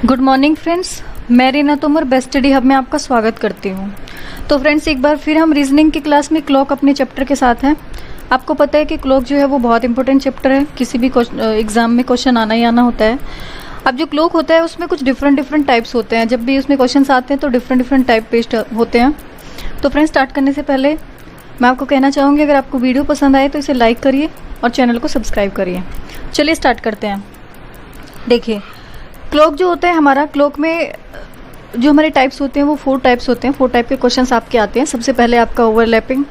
Good morning friends, मैं Reena Tomar best study hub में आपका स्वागत करती हूँ। तो फ्रेंड्स, एक बार फिर हम रीजनिंग की क्लास में क्लॉक अपने चैप्टर के साथ हैं। आपको पता है कि क्लॉक जो है वो बहुत इंपॉर्टेंट चैप्टर है, किसी भी एग्जाम में क्वेश्चन आना ही आना होता है। अब जो क्लॉक होता है उसमें कुछ डिफरेंट टाइप्स होते हैं, जब भी उसमें क्वेश्चन आते हैं तो डिफरेंट टाइप पेस्ट होते हैं। तो फ्रेंड्स, स्टार्ट करने से पहले मैं आपको कहना चाहूँगी, अगर आपको वीडियो पसंद आए तो इसे लाइक करिए और चैनल को सब्सक्राइब करिए। चलिए स्टार्ट करते हैं। देखिए, क्लॉक जो होता है हमारा, क्लॉक में जो हमारे टाइप्स होते हैं वो 4 टाइप्स होते हैं। 4 टाइप के क्वेश्चंस आपके आते हैं। सबसे पहले आपका ओवरलैपिंग,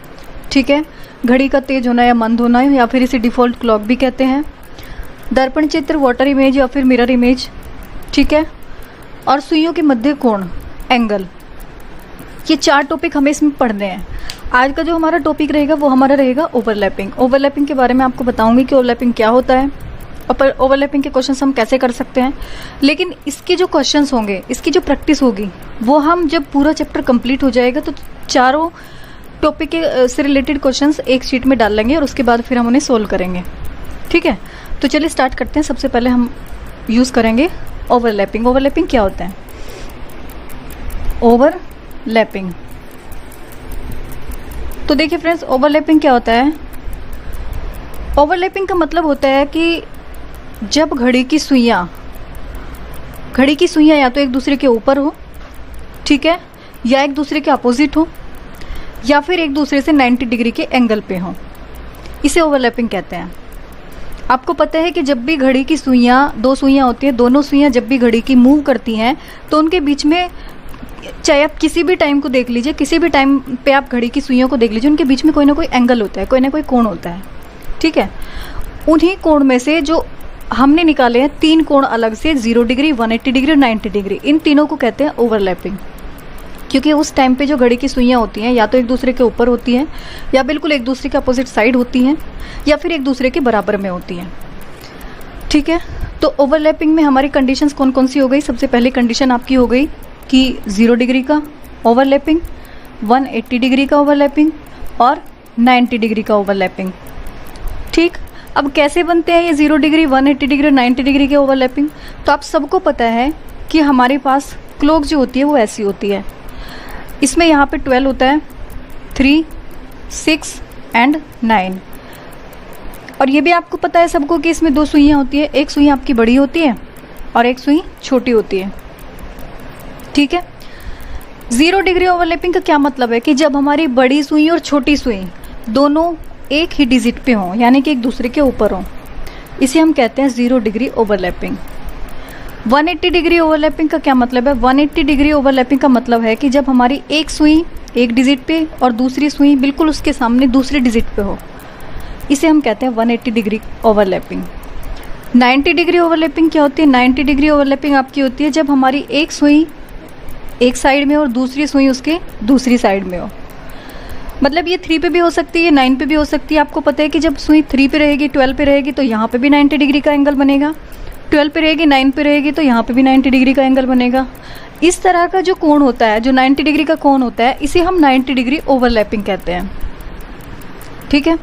ठीक है, घड़ी का तेज होना या मंद होना, या फिर इसे डिफ़ॉल्ट क्लॉक भी कहते हैं। दर्पण चित्र, वाटर इमेज या फिर मिरर इमेज, ठीक है, और सुइयों के मध्य कोण, एंगल। ये 4 टॉपिक हमें इसमें पढ़ने हैं। आज का जो हमारा टॉपिक रहेगा वो हमारा रहेगा ओवरलैपिंग। ओवरलैपिंग के बारे में आपको बताऊंगी कि ओवरलैपिंग क्या होता है और ओवरलैपिंग के क्वेश्चंस हम कैसे कर सकते हैं। लेकिन इसके जो क्वेश्चंस होंगे, इसकी जो प्रैक्टिस होगी, वो हम जब पूरा चैप्टर कंप्लीट हो जाएगा तो चारों टॉपिक के से रिलेटेड क्वेश्चंस एक शीट में डाल लेंगे और उसके बाद फिर हम उन्हें सोल्व करेंगे, ठीक है। तो चलिए स्टार्ट करते हैं। सबसे पहले हम यूज़ करेंगे ओवरलैपिंग। ओवरलैपिंग क्या होता है? ओवरलैपिंग, तो देखिए फ्रेंड्स, ओवरलैपिंग क्या होता है? ओवरलैपिंग का मतलब होता है कि जब घड़ी की सुइयाँ या तो एक दूसरे के ऊपर हो, ठीक है, या एक दूसरे के अपोजिट हो, या फिर एक दूसरे से 90 डिग्री के एंगल पे हो, इसे ओवरलैपिंग कहते हैं। आपको पता है कि जब भी घड़ी की सुइयाँ, 2 सुइयाँ होती हैं, दोनों सुइयाँ जब भी घड़ी की मूव करती हैं तो उनके बीच में, चाहे आप किसी भी टाइम को देख लीजिए, किसी भी टाइम पे आप घड़ी की सुइयों को देख लीजिए, उनके बीच में कोई ना कोई एंगल होता है, कोई ना कोई कोण होता है, ठीक है। उन्हीं कोण में से जो हमने निकाले हैं 3 कोण अलग से, 0 डिग्री, 180 डिग्री और 90 डिग्री, इन तीनों को कहते हैं ओवरलैपिंग। क्योंकि उस टाइम पे जो घड़ी की सुइयाँ होती हैं या तो एक दूसरे के ऊपर होती हैं, या बिल्कुल एक दूसरे के अपोजिट साइड होती हैं, या फिर एक दूसरे के बराबर में होती हैं, ठीक है। तो ओवरलैपिंग में हमारी कंडीशंस कौन कौन सी हो गई? सबसे पहली कंडीशन आपकी हो गई कि 0 डिग्री का ओवरलैपिंग, 180 डिग्री का ओवरलैपिंग और 90 डिग्री का ओवरलैपिंग, ठीक। अब कैसे बनते हैं ये 0 डिग्री, 180 डिग्री और 90 डिग्री के ओवरलैपिंग? तो आप सबको पता है कि हमारे पास क्लॉक जो होती है वो ऐसी होती है। इसमें यहाँ पे 12 होता है, 3, 6 एंड 9। और ये भी आपको पता है सबको कि इसमें 2 सुइयाँ होती है, एक सुई आपकी बड़ी होती है और एक सुई छोटी होती है, ठीक है। 0 डिग्री ओवरलैपिंग का क्या मतलब है कि जब हमारी बड़ी सुई और छोटी सुई दोनों एक ही डिजिट पे हों, यानी कि एक दूसरे के ऊपर हों, इसे हम कहते हैं 0 डिग्री ओवरलैपिंग। 180 डिग्री ओवरलैपिंग का क्या मतलब है? 180 डिग्री ओवरलैपिंग का मतलब है कि जब हमारी एक सुई एक डिजिट पे और दूसरी सुई बिल्कुल उसके सामने दूसरे डिजिट पे हो, इसे हम कहते हैं 180 डिग्री ओवरलैपिंग। 90 डिग्री ओवरलैपिंग क्या होती है? 90 डिग्री ओवरलैपिंग आपकी होती है जब हमारी एक सुई एक साइड में और दूसरी सुई उसके दूसरी साइड में हो। मतलब ये 3 पे भी हो सकती है, 9 पे भी हो सकती है। आपको पता है कि जब सुई 3 पे रहेगी, 12 पे रहेगी तो यहाँ पे भी 90 डिग्री का एंगल बनेगा, 12 पे रहेगी, 9 पे रहेगी तो यहाँ पे भी 90 डिग्री का एंगल बनेगा। इस तरह का जो कोण होता है, जो 90 डिग्री का कोण होता है, इसे हम 90 डिग्री ओवरलैपिंग कहते हैं, ठीक है।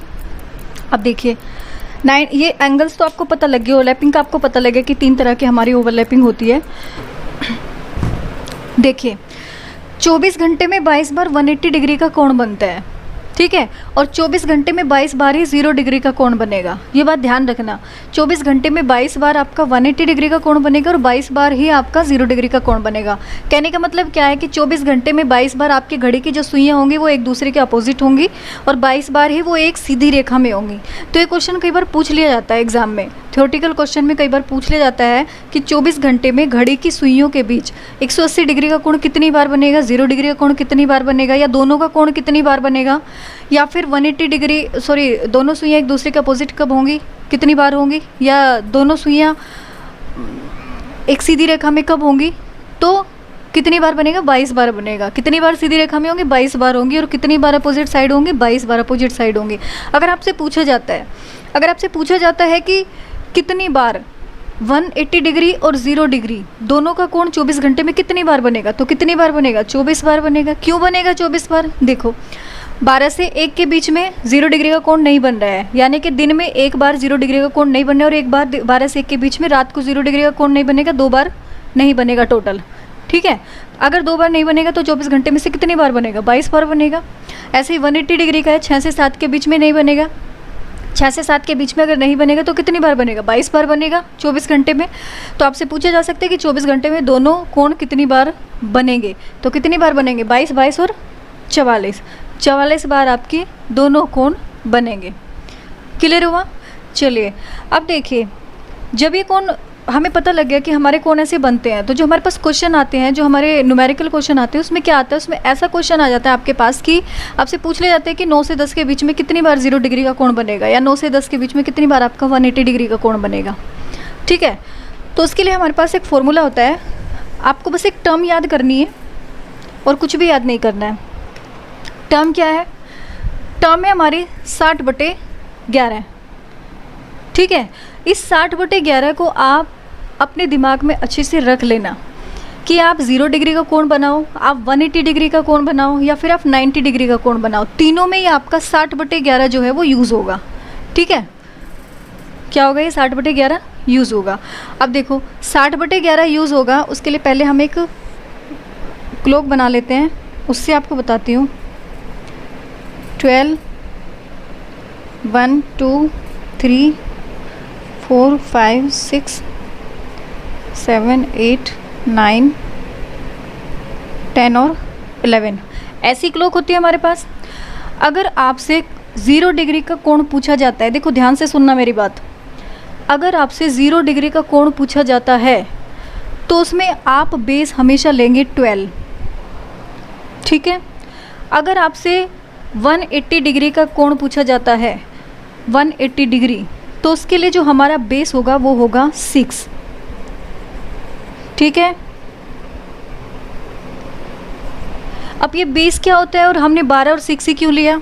अब देखिए, ये एंगल्स तो आपको पता लग गया, ओवरलैपिंग का आपको पता लगे कि 3 तरह की हमारी ओवरलैपिंग होती है। देखिए, 24 घंटे में 22 बार 180 डिग्री का कोण बनता है, ठीक है, और 24 घंटे में 22 बार ही 0 डिग्री का कोण बनेगा। ये बात ध्यान रखना, 24 घंटे में 22 बार आपका 180 डिग्री का कोण बनेगा और 22 बार ही आपका 0 डिग्री का कोण बनेगा। कहने का मतलब क्या है कि 24 घंटे में 22 बार आपकी घड़ी की जो सुइयाँ होंगी वो एक दूसरे के अपोजिट होंगी और 22 बार ही वो एक सीधी रेखा में होंगी। तो ये क्वेश्चन कई बार पूछ लिया जाता है एग्जाम में, थ्योरेटिकल क्वेश्चन में कई बार पूछ लिया जाता है कि 24 घंटे में घड़ी की सुइयों के बीच 180 डिग्री का कोण कितनी बार बनेगा, 0 डिग्री का कोण कितनी बार बनेगा, या दोनों का कोण कितनी बार बनेगा, या फिर 180 डिग्री, सॉरी, दोनों सुइयाँ एक दूसरे के अपोजिट कब होंगी, कितनी बार होंगी, या दोनों सुइयाँ एक सीधी रेखा में कब होंगी, तो कितनी बार बनेगा, 22 बार बनेगा। कितनी बार सीधी रेखा में होंगी, 22 बार होंगी, और कितनी बार अपोजिट साइड होंगी, 22 बार अपोजिट साइड होंगी। अगर आपसे पूछा जाता है कि कितनी बार 180 डिग्री और 0 डिग्री दोनों का कोण 24 घंटे में कितनी बार बनेगा, तो कितनी बार बनेगा, 24 बार बनेगा। क्यों बनेगा 24 बार? देखो, 12 से 1 के बीच में 0 डिग्री का कोण नहीं बन रहा है, यानी कि दिन में एक बार 0 डिग्री का कोण नहीं बनना है और एक बार 12 से 1 के बीच में रात को 0 डिग्री का कोण नहीं बनेगा, 2 बार नहीं बनेगा टोटल। ठीक है, अगर 2 बार नहीं बनेगा तो 24 घंटे में से कितनी बार बनेगा? 22 बार बनेगा। ऐसे ही 180 डिग्री का है, 6 से 7 के बीच में नहीं बनेगा, 6 से 7 के बीच में अगर नहीं बनेगा तो कितनी बार बनेगा? 22 बार बनेगा 24 घंटे में। तो आपसे पूछा जा सकता है कि 24 घंटे में दोनों कोण कितनी बार बनेंगे, तो कितनी बार बनेंगे? 22, 22 और 44, 44 बार आपकी दोनों कोण बनेंगे। क्लियर हुआ? चलिए अब देखिए, जब ये कोण हमें पता लग गया कि हमारे कोण ऐसे बनते हैं, तो जो हमारे पास क्वेश्चन आते हैं, जो हमारे न्यूमेरिकल क्वेश्चन आते हैं, उसमें क्या आता है? उसमें ऐसा क्वेश्चन आ जाता है आपके पास कि आपसे पूछ ले जाते हैं कि 9 से 10 के बीच में कितनी बार 0 डिग्री का कोण बनेगा, या 9 से 10 के बीच में कितनी बार आपका 180 डिग्री का कोण बनेगा। ठीक है, तो उसके लिए हमारे पास एक फॉर्मूला होता है, आपको बस एक टर्म याद करनी है और कुछ भी याद नहीं करना है। टर्म क्या है? टर्म है हमारी 60/11। ठीक है, इस 60/11 को आप अपने दिमाग में अच्छे से रख लेना कि आप 0 डिग्री का कोण बनाओ, आप 180 डिग्री का कोण बनाओ, या फिर आप 90 डिग्री का कोण बनाओ, तीनों में ही आपका 60/11 जो है वो यूज़ होगा। ठीक है, क्या होगा? ये 60/11 यूज़ होगा। अब देखो 60/11 यूज़ होगा, उसके लिए पहले हम एक क्लॉक बना लेते हैं, उससे आपको बताती हूँ। 12, 1, 2, 3, 4, 5, 6, 7, 8, 9, 10 और 11 ऐसी क्लॉक होती है हमारे पास। अगर आपसे 0 डिग्री का कोण पूछा जाता है, देखो ध्यान से सुनना मेरी बात, अगर आपसे 0 डिग्री का कोण पूछा जाता है तो उसमें आप बेस हमेशा लेंगे 12। ठीक है, अगर आपसे 180 डिग्री का कोण पूछा जाता है, 180 डिग्री, तो उसके लिए जो हमारा बेस होगा वो होगा 6। ठीक है, अब ये बेस क्या होता है और हमने 12 और 6 ही क्यों लिया?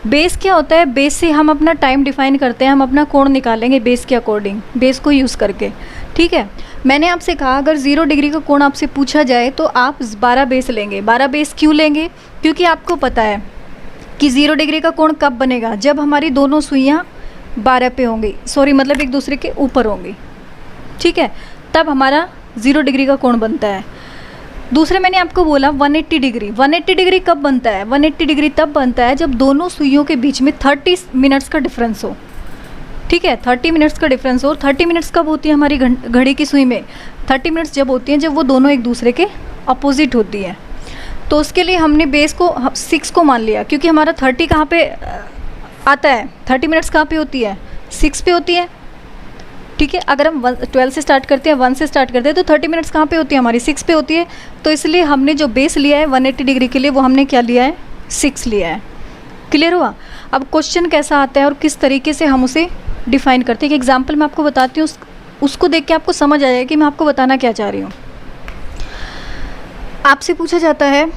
बेस क्या होता है? बेस से हम अपना टाइम डिफाइन करते हैं, हम अपना कोण निकालेंगे बेस के अकॉर्डिंग, बेस को यूज़ करके। ठीक है, मैंने आपसे कहा अगर 0 डिग्री का कोण आपसे पूछा जाए तो आप 12 बेस लेंगे। 12 बेस क्यों लेंगे? क्योंकि आपको पता है कि 0 डिग्री का कोण कब बनेगा? जब हमारी दोनों सुइयाँ 12 पे होंगी, सॉरी मतलब एक दूसरे के ऊपर होंगी। ठीक है, तब हमारा 0 डिग्री का कोण बनता है। दूसरे मैंने आपको बोला 180 डिग्री। 180 डिग्री कब बनता है? 180 डिग्री तब बनता है जब दोनों सुइयों के बीच में 30 मिनट्स का डिफरेंस हो। ठीक है, 30 मिनट्स का डिफरेंस हो। और 30 मिनट्स कब होती है हमारी घड़ी की सुई में? 30 मिनट्स जब होती हैं जब वो दोनों एक दूसरे के अपोजिट होती हैं। तो उसके लिए हमने बेस को 6 को मान लिया, क्योंकि हमारा 30 कहाँ पे आता है? 30 मिनट्स कहाँ पे होती है? 6 पे होती है। ठीक है, अगर हम 12 से स्टार्ट करते हैं, 1 से स्टार्ट करते हैं, तो 30 मिनट्स कहाँ पे होती है? हमारी 6 पे होती है। तो इसलिए हमने जो बेस लिया है 180 डिग्री के लिए, वो हमने क्या लिया है? 6 लिया है। क्लियर हुआ? अब क्वेश्चन कैसा आता है और किस तरीके से हम उसे डिफाइन करते हैं, एक एग्जाम्पल मैं आपको बताती हूँ, उसको देख के आपको समझ आ जाएगा कि मैं आपको बताना क्या चाह रही हूँ। आपसे पूछा जाता है,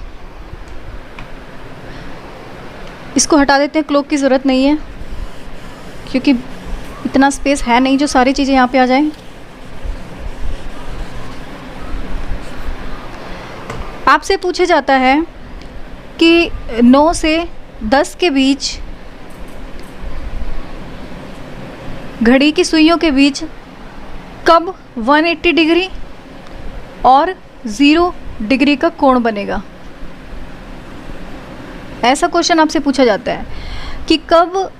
इसको हटा देते हैं, क्लॉक की ज़रूरत नहीं है क्योंकि इतना स्पेस है नहीं जो सारी चीज़ें यहाँ पे आ जाएं। आपसे पूछा जाता है कि 9 से 10 के बीच घड़ी की सुइयों के बीच कब 180 डिग्री और 0 डिग्री का कोण बनेगा। ऐसा क्वेश्चन आपसे पूछा जाता है कि कब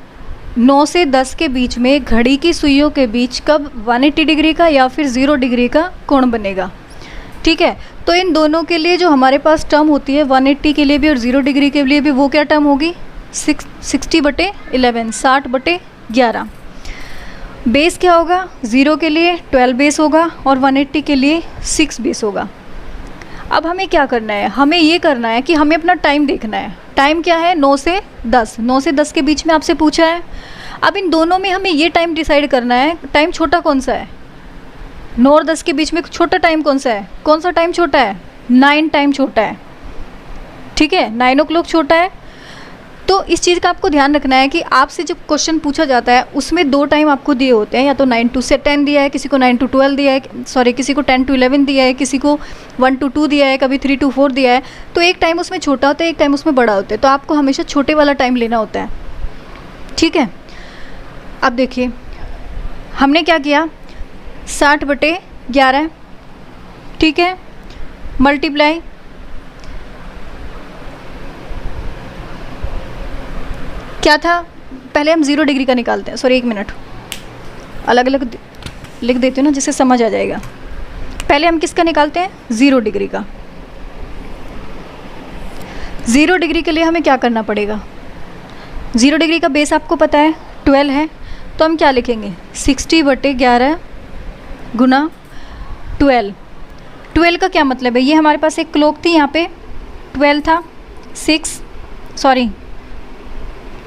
9 से 10 के बीच में घड़ी की सुइयों के बीच कब 180 डिग्री का या फिर 0 डिग्री का कोण बनेगा। ठीक है, तो इन दोनों के लिए जो हमारे पास टर्म होती है 180 के लिए भी और 0 डिग्री के लिए भी, वो क्या टर्म होगी? 60/11, 60/11। बेस क्या होगा? 0 के लिए 12 बेस होगा और 180 के लिए 6 बेस होगा। अब हमें क्या करना है? हमें ये करना है कि हमें अपना टाइम देखना है। टाइम क्या है? 9 से 10। 9 से 10 के बीच में आपसे पूछा है। अब इन दोनों में हमें ये टाइम डिसाइड करना है, टाइम छोटा कौन सा है? 9 और 10 के बीच में छोटा टाइम कौन सा है? कौन सा टाइम छोटा है? 9 टाइम छोटा है। ठीक है, 9 o'clock छोटा है। तो इस चीज़ का आपको ध्यान रखना है कि आपसे जब क्वेश्चन पूछा जाता है उसमें 2 टाइम आपको दिए होते हैं, या तो 9 to 10 दिया है, किसी को 9 to 12 दिया है, सॉरी किसी को 10 to 11 दिया है, किसी को 1 to 2 दिया है, कभी 3 to 4 दिया है। तो एक टाइम उसमें छोटा होता है, एक टाइम उसमें बड़ा होता है, तो आपको हमेशा छोटे वाला टाइम लेना होता है। ठीक है, अब देखिए हमने क्या किया, 60/11, ठीक है, मल्टीप्लाई क्या था, पहले हम 0 डिग्री का निकालते हैं, सॉरी 1 मिनट, अलग अलग लिख देती हूँ ना जिससे समझ आ जाएगा। पहले हम किसका निकालते हैं, 0 डिग्री का। 0 डिग्री के लिए हमें क्या करना पड़ेगा, 0 डिग्री का बेस आपको पता है 12 है, तो हम क्या लिखेंगे 60/11 गुना 12। 12 का क्या मतलब है, ये हमारे पास एक क्लॉक थी, यहाँ पे 12 था,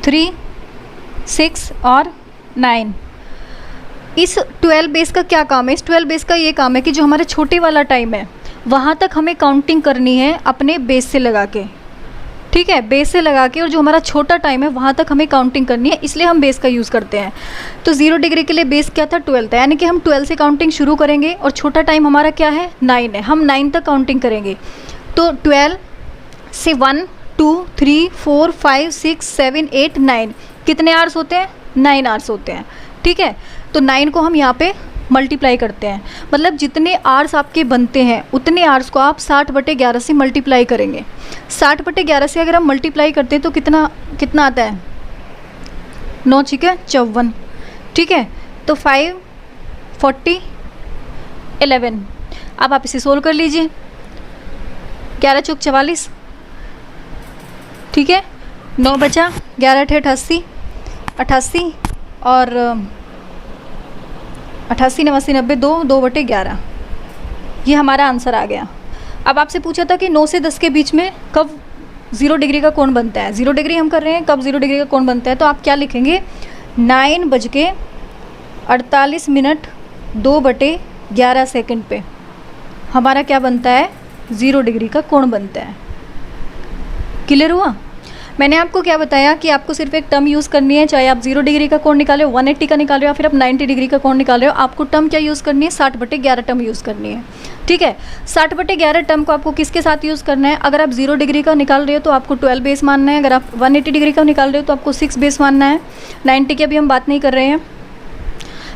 3, 6 और 9। इस 12 बेस का क्या काम है, इस 12 बेस का ये काम है कि जो हमारे छोटे वाला टाइम है वहाँ तक हमें काउंटिंग करनी है अपने बेस से लगा के। ठीक है, बेस से लगा के, और जो हमारा छोटा टाइम है वहाँ तक हमें काउंटिंग करनी है, इसलिए हम बेस का यूज़ करते हैं। तो 0 डिग्री के लिए बेस क्या था, 12 था, यानी कि हम 12 से काउंटिंग शुरू करेंगे और छोटा टाइम हमारा क्या है, 9 है, हम 9 तक काउंटिंग करेंगे। तो 12 से 1 2 3 4 5 6 7 8 9 कितने आवर्स होते हैं, 9 आवर्स होते हैं। ठीक है, तो 9 को हम यहाँ पे मल्टीप्लाई करते हैं, मतलब जितने आवर्स आपके बनते हैं उतने आवर्स को आप 60/11 से मल्टीप्लाई करेंगे। 60/11 से अगर हम मल्टीप्लाई करते हैं तो कितना कितना आता है, 9 × 54। ठीक है, तो 5 40 11। अब आप इसे सोल्व कर लीजिए, 11 × 44, ठीक है, 9 बचा, 11 × 88, 88 और 88 89 90 2/11, ये हमारा आंसर आ गया। अब आपसे पूछा था कि 9 से 10 के बीच में कब 0 डिग्री का कोण बनता है, 0 डिग्री हम कर रहे हैं, कब 0 डिग्री का कोण बनता है, तो आप क्या लिखेंगे, 9:48 2/11 पे हमारा क्या बनता है, 0 डिग्री का कोण बनता है। क्लियर हुआ। मैंने आपको क्या बताया कि आपको सिर्फ एक टर्म यूज़ करनी है, चाहे आप 0 डिग्री का कोण निकाले हो, 180 का निकाले हो, या फिर आप 90 डिग्री का कोण निकाले हो, आपको टर्म क्या यूज़ करनी है, 60/11 टर्म यूज़ करनी है। ठीक है, 60/11 टर्म को आपको किसके साथ यूज़ करना है, अगर आप 0 डिग्री का निकाल रहे हो तो आपको 12 बेस मानना है, अगर आप 180 डिग्री का निकाल रहे हो तो आपको 6 बेस मानना है। 90 की अभी हम बात नहीं कर रहे हैं,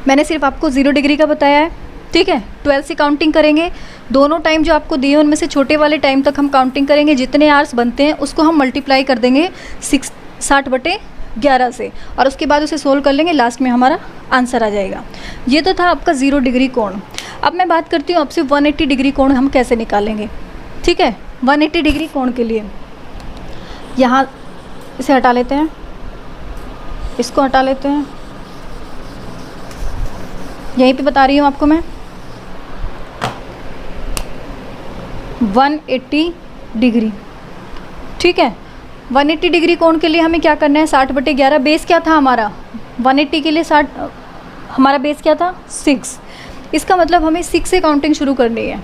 मैंने सिर्फ आपको 0 डिग्री का बताया है। ठीक है, 12 से काउंटिंग करेंगे, दोनों टाइम जो आपको दिए उनमें से छोटे वाले टाइम तक हम काउंटिंग करेंगे, जितने आवर्स बनते हैं उसको हम मल्टीप्लाई कर देंगे 60/11 से, और उसके बाद उसे सोल्व कर लेंगे, लास्ट में हमारा आंसर आ जाएगा। ये तो था आपका 0 डिग्री कोण। अब मैं बात करती हूँ आपसे 180 डिग्री कोण हम कैसे निकालेंगे। ठीक है, 180 डिग्री कोण के लिए यहाँ इसे हटा लेते हैं, इसको हटा लेते हैं, यहीं पे बता रही हूँ आपको मैं, 180 डिग्री। ठीक है, 180 डिग्री कोण के लिए हमें क्या करना है, 60/11 बेस क्या था हमारा, 180 के लिए 60 हमारा बेस क्या था, 6। इसका मतलब हमें 6 से काउंटिंग शुरू करनी है।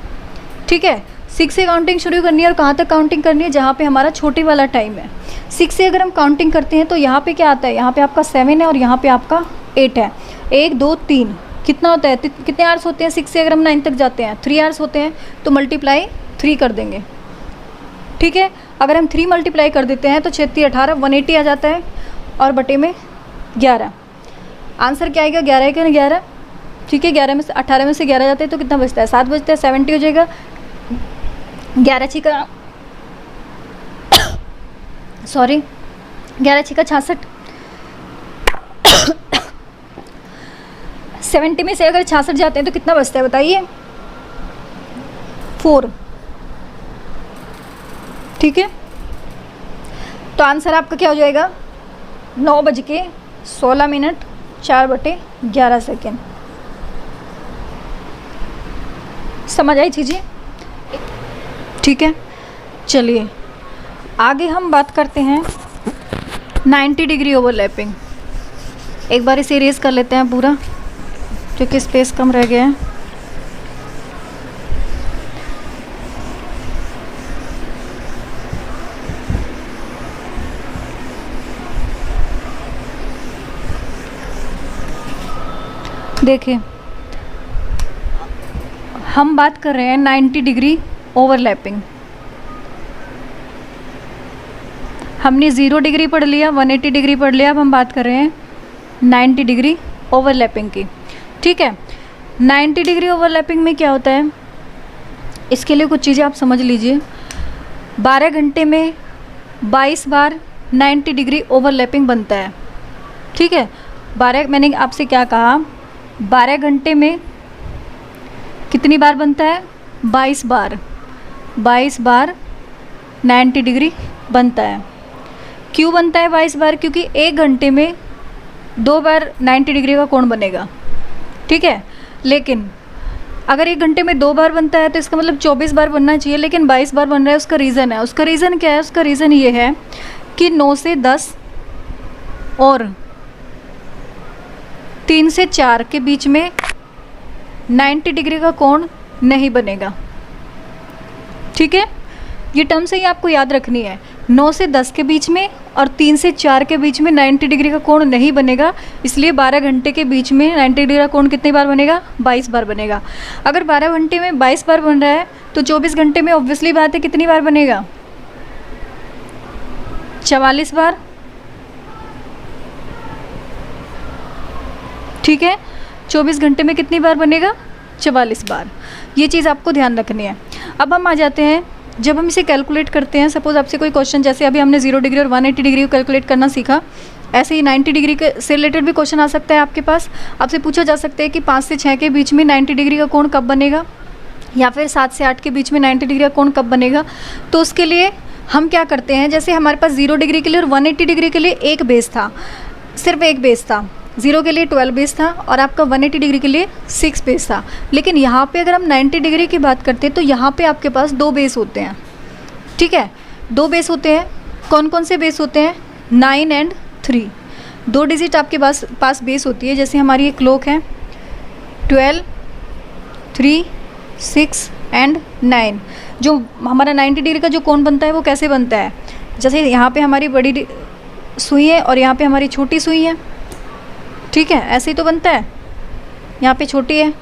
ठीक है, 6 से काउंटिंग शुरू करनी है, और कहाँ तक काउंटिंग करनी है, जहाँ पे हमारा छोटे वाला टाइम है। 6 से अगर हम काउंटिंग करते हैं तो यहाँ पे क्या आता है, यहाँ पे आपका 7 है और यहाँ पे आपका 8 है, 1 2 3 कितना होता है, कितने आवर्स होते हैं 6 से अगर हम 9 तक जाते हैं, 3 आवर्स होते हैं, तो मल्टीप्लाई 3 कर देंगे। ठीक है, अगर हम 3 मल्टीप्लाई कर देते हैं तो 6 × 18 180 आ जाता है, और बटे में 11, आंसर क्या आएगा, 11 है 11। ठीक है, 11 में से 18 में से 11 जाते हैं तो कितना बचता है, 7 बचता है, 70 हो जाएगा। 11 × 6 सॉरी 11 × 6 = 66। 70 में से अगर 66 जाते हैं तो कितना बचता है बताइए, 4। ठीक है, तो आंसर आपका क्या हो जाएगा, 9:16 4/11। समझ आई चीज़ें। ठीक है, चलिए आगे हम बात करते हैं 90 डिग्री ओवरलैपिंग। एक बार इसे इरेज कर लेते हैं पूरा, क्योंकि स्पेस कम रह गया है। देखिए हम बात कर रहे हैं 90 डिग्री ओवरलैपिंग। हमने 0 डिग्री पढ़ लिया, 180 डिग्री पढ़ लिया, अब हम बात कर रहे हैं 90 डिग्री ओवरलैपिंग की। ठीक है, 90 डिग्री ओवरलैपिंग में क्या होता है, इसके लिए कुछ चीज़ें आप समझ लीजिए। 12 घंटे में 22 बार 90 डिग्री ओवरलैपिंग बनता है। ठीक है, 12, मैंने आपसे क्या कहा, 12 घंटे में कितनी बार बनता है, 22 बार। 22 बार 90 डिग्री बनता है। क्यों बनता है 22 बार, क्योंकि 1 घंटे में 2 बार 90 डिग्री का कोण बनेगा। ठीक है, लेकिन अगर 1 घंटे में 2 बार बनता है तो इसका मतलब 24 बार बनना चाहिए, लेकिन 22 बार बन रहा है। उसका रीज़न है, उसका रीज़न क्या है, उसका रीज़न ये है कि 9 से 10 और 3 से 4 के बीच में 90 डिग्री का कोण नहीं बनेगा। ठीक है, ये टर्म से ही आपको याद रखनी है। 9 से 10 के बीच में और 3 से 4 के बीच में 90 डिग्री का कोण नहीं बनेगा, इसलिए 12 घंटे के बीच में 90 डिग्री का कोण कितनी बार बनेगा, 22 बार बनेगा। अगर 12 घंटे में 22 बार बन रहा है तो 24 घंटे में ऑब्वियसली बात है कितनी बार बनेगा, 44 बार। ठीक है, 24 घंटे में कितनी बार बनेगा, 44 बार। ये चीज़ आपको ध्यान रखनी है। अब हम आ जाते हैं, जब हम इसे कैलकुलेट करते हैं, सपोज आपसे कोई क्वेश्चन, जैसे अभी हमने 0 डिग्री और 180 डिग्री को कैलकुलेट करना सीखा, ऐसे ही 90 डिग्री के से रिलेटेड भी क्वेश्चन आ सकता है आपके पास। आपसे पूछा जा सकता है कि 5 से 6 के बीच में 90 डिग्री का कोण कब बनेगा, या फिर 7 से 8 के बीच में 90 डिग्री का कोण कब बनेगा। तो उसके लिए हम क्या करते हैं, जैसे हमारे पास 0 डिग्री के लिए और 180 डिग्री के लिए एक बेस था, सिर्फ एक बेस था। 0 के लिए 12 बेस था और आपका 180 डिग्री के लिए 6 बेस था। लेकिन यहाँ पे अगर हम 90 डिग्री की बात करते हैं तो यहाँ पे आपके पास 2 बेस होते हैं। ठीक है, 2 बेस होते हैं। कौन कौन से बेस होते हैं, 9 एंड 3। 2 डिजिट आपके पास बेस होती है। जैसे हमारी एक क्लॉक है 12, 3, 6 एंड 9। जो हमारा 90 डिग्री का जो कोण बनता है वो कैसे बनता है, जैसे यहाँ पे हमारी बड़ी सुई है और यहाँ पे हमारी छोटी सुई है। ठीक है, ऐसे ही तो बनता है। यहाँ पे छोटी है,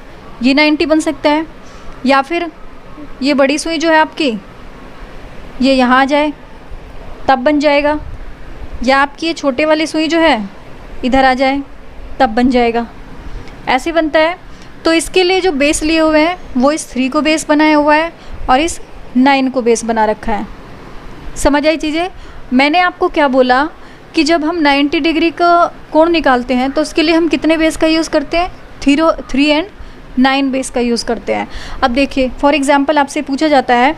ये 90 बन सकता है, या फिर ये बड़ी सुई जो है आपकी, ये यहाँ आ जाए तब बन जाएगा, या आपकी ये छोटे वाली सुई जो है इधर आ जाए तब बन जाएगा। ऐसे बनता है। तो इसके लिए जो बेस लिए हुए हैं वो इस 3 को बेस बनाया हुआ है और इस 9 को बेस बना रखा है। समझ आई चीज़ें। मैंने आपको क्या बोला कि जब हम 90 डिग्री का कोण निकालते हैं तो उसके लिए हम कितने बेस का यूज़ करते हैं, 3 एंड 9 बेस का यूज़ करते हैं। अब देखिए, फॉर एग्ज़ाम्पल आपसे पूछा जाता है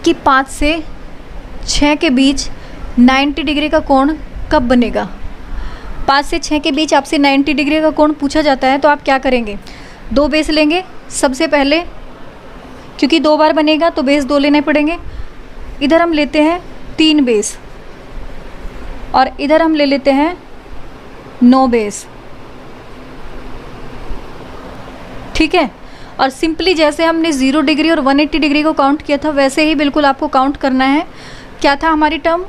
कि 5 से 6 के बीच 90 डिग्री का कोण कब बनेगा। 5 से 6 के बीच आपसे 90 डिग्री का कोण पूछा जाता है तो आप क्या करेंगे, 2 बेस लेंगे सबसे पहले, क्योंकि 2 बार बनेगा तो बेस 2 लेने पड़ेंगे। इधर हम लेते हैं 3 बेस और इधर हम ले लेते हैं 9 बेस। ठीक है, और सिंपली जैसे हमने 0 डिग्री और 180 डिग्री को काउंट किया था वैसे ही बिल्कुल आपको काउंट करना है। क्या था हमारी टर्म,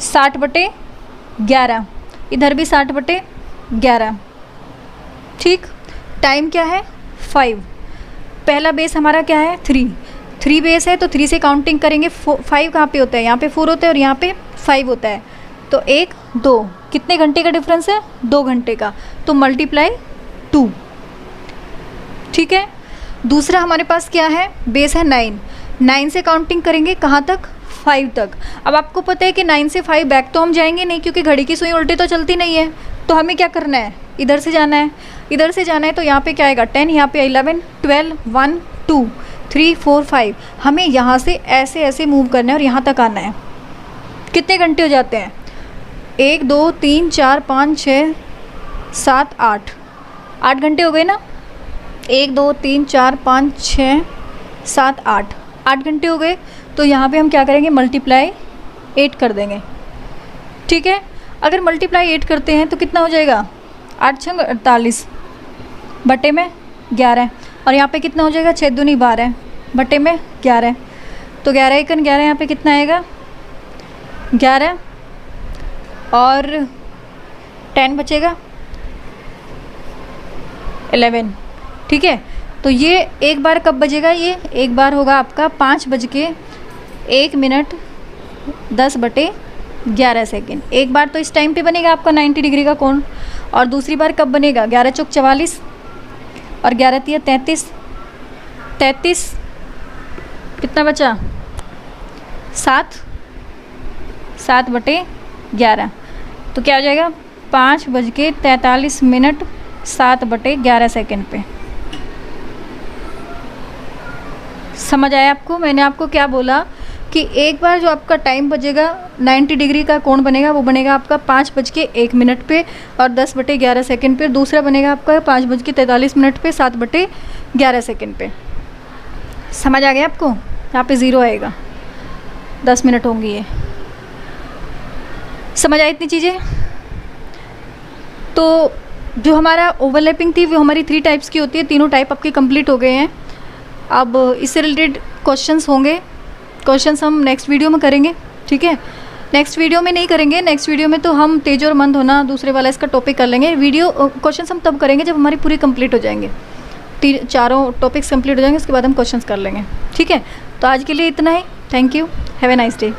60/11, इधर भी 60/11। ठीक, टाइम क्या है 5, पहला बेस हमारा क्या है 3 बेस है तो 3 से काउंटिंग करेंगे। 5 कहाँ पे होता है, यहाँ पे 4 होता है और यहाँ पे 5 होता है, तो 1 2 कितने घंटे का डिफरेंस है, 2 घंटे का, तो मल्टीप्लाई 2। ठीक है, दूसरा हमारे पास क्या है, बेस है 9 से काउंटिंग करेंगे कहाँ तक, 5 तक। अब आपको पता है कि 9 से 5 बैक तो हम जाएंगे नहीं, क्योंकि घड़ी की सुई उल्टी तो चलती नहीं है। तो हमें क्या करना है, इधर से जाना है। इधर से जाना है तो यहाँ पे क्या आएगा 10, यहाँ पे 11, 12, 1, 2, 3, 4, 5। हमें यहाँ से ऐसे ऐसे मूव करना है और यहाँ तक आना है। कितने घंटे हो जाते हैं, 1 2 3 4 5 6 7 8 घंटे हो गए ना। 1 2 3 4 5 6 7 8 घंटे हो गए। तो यहाँ पे हम क्या करेंगे, मल्टीप्लाई 8 कर देंगे। ठीक है, अगर मल्टीप्लाई 8 करते हैं तो कितना हो जाएगा, 8 6 48 बटे में 11, और यहाँ पे कितना हो जाएगा, 6 दूनी 12 बटे में 11। तो 11 एकन 11, यहाँ पे कितना आएगा 11 और 10 बचेगा, 11, ठीक है। तो ये एक बार कब बजेगा, ये एक बार होगा आपका 5:01:10/11। एक बार तो इस टाइम पे बनेगा आपका 90 डिग्री का कोण, और दूसरी बार कब बनेगा, 11 चौक 44 और 11 तिया 33, कितना बचा 7/11। तो क्या हो जाएगा 5:43 7/11 पे। समझ आया आपको? मैंने आपको क्या बोला कि एक बार जो आपका टाइम बजेगा 90 डिग्री का कोण बनेगा, वो बनेगा आपका 5:01 पे और 10/11 पे। दूसरा बनेगा आपका 5:43 पे 7/11 पे। समझ आ गया आपको? यहाँ पे 0 आएगा, 10 मिनट होंगी ये। समझ आई इतनी चीज़ें? तो जो हमारा ओवरलैपिंग थी वो हमारी 3 टाइप्स की होती है। तीनों टाइप आपके कंप्लीट हो गए हैं। अब इससे रिलेटेड क्वेश्चंस होंगे, क्वेश्चंस हम नेक्स्ट वीडियो में करेंगे, ठीक है। नेक्स्ट वीडियो में नहीं करेंगे, नेक्स्ट वीडियो में तो हम तेज और मंद होना दूसरे वाला इसका टॉपिक कर लेंगे। वीडियो क्वेश्चंस हम तब करेंगे जब हमारी पूरी कंप्लीट हो जाएंगे, चारों टॉपिक्स कंप्लीट हो जाएंगे, उसके बाद हम क्वेश्चंस कर लेंगे, ठीक है। तो आज के लिए इतना ही। Thank you, have a nice day.